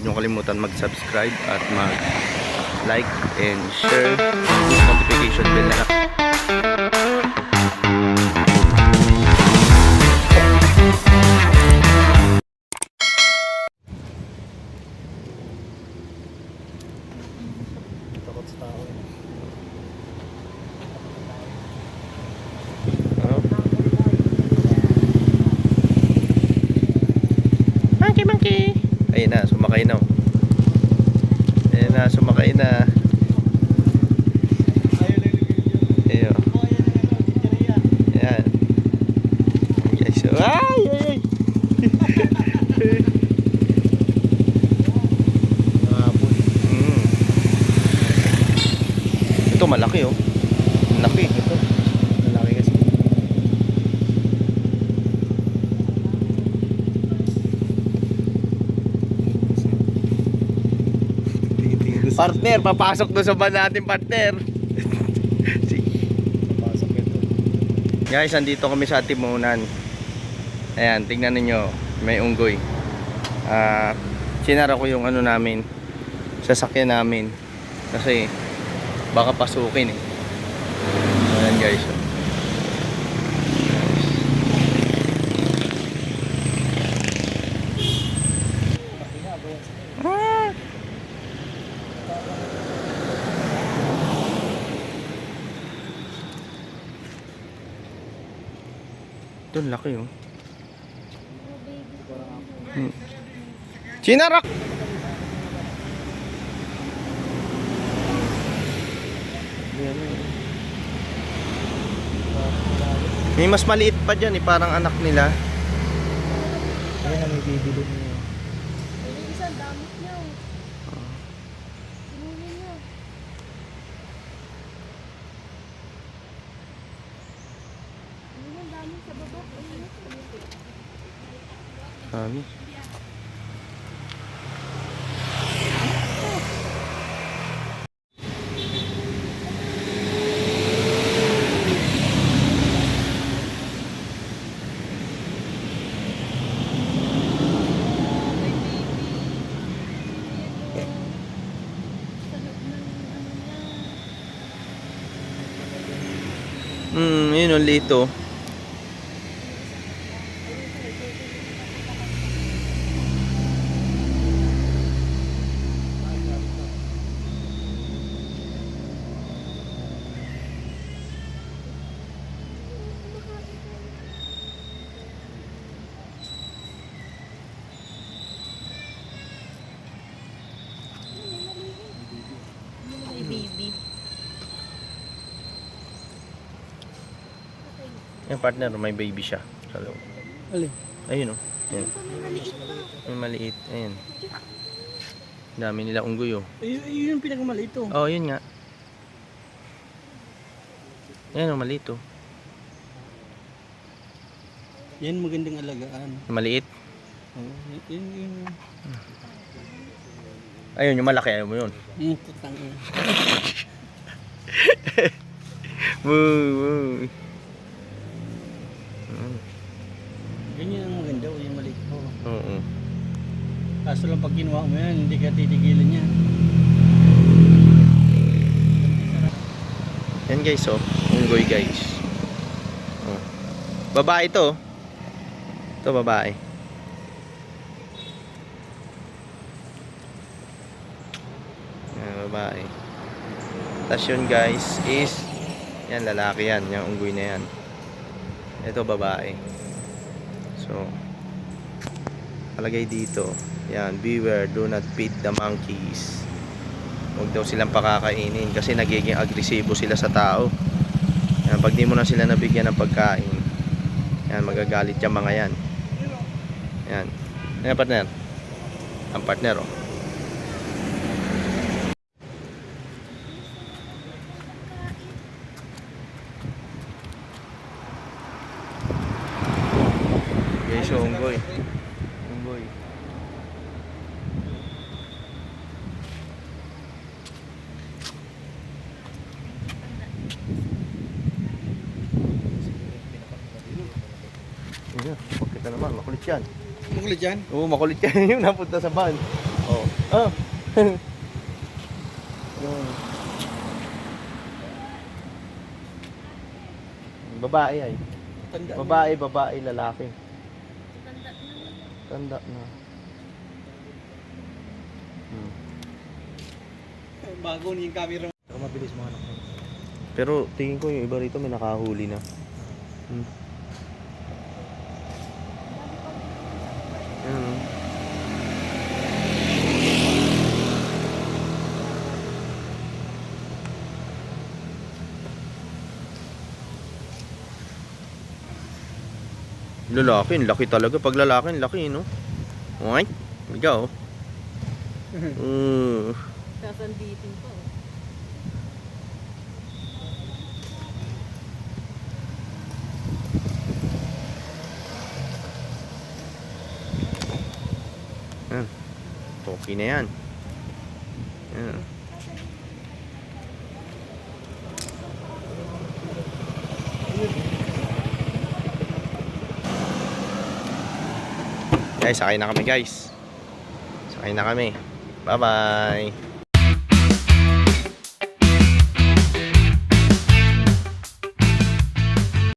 nyo kalimutan mag-subscribe at mag-like and share. Notification bell na lang. Takot sa tao. Monkey. Ayun na, sumakay na. Ayun na, sumakay na. Ayun. Ayan. Okay, so, ay! Ito malaki oh. Laki. Ito, malaki kasi. Partner, papasok doon sa van natin, partner. Papasok ito. Guys, andito kami sa Timunan. Ayan, tingnan niyo, may unggoy. Sinara ko yung ano namin, sasakyan namin. Kasi baka pasukin eh. Ayan guys. Ito, laki oh. Sinarak! May mas maliit pa dyan eh, parang anak nila. Ayan na may bibili niyo. Yung isang damit niyo. Sinuli niyo. Yung damit sa baba. Sabi. Yun ang lito. Ay, baby. Yung partner, may baby siya. Hello. Alin? Ayun oh. Ayun. May maliit pa. May maliit. Ayun. Dami nila unggoy oh. Yun yung pinakamaliit ito. Oh, yun nga. Ayan oh, maliit oh. Yan magandang alagaan. Maliit. Oh, yun. Ayun, yung malaki. Ayaw mo yun. Putang ina. Woo. Ganyan ang maganda o yung maliit po. Oo. Kaso lang pag ginawa mo yan, hindi ka titigilan yan. Yan guys oh. Unggoy guys. Oh. Babae to. Ito babae. Yan, babae. Tapos yun guys is yan, lalaki yan. Yung unggoy na yan. Ito babae. So palagay dito. Yan, beware, do not feed the monkeys. Huwag daw silang pakakainin kasi nagiging agresibo sila sa tao. Yan, pag di mo na sila nabigyan ng pagkain, yan, magagalit yung mga yan. Yan. Yan partner. Ang partner oh. Okay, so unggoy. Unggoy. Yan, bakit na naman, makulit yan. Makulit yan? Oo, makulit yan yung napunta sa van. Oh. Oh. Yung babae ay. Tanda na. Babae, lalaki. Tanda na. Tanda na. Bago niya yung camera. Saka mabilis mga anak mo. Pero tingin ko yung iba rito may nakahuli na. Yan. Lalaki, ang laki talaga. Pag lalaki, ang laki, no? Alright, ikaw. Sasanditin pa. Oh. Yan. Toki na yan. Yan. Guys, sakay na kami guys. Sakay na kami. Bye-bye.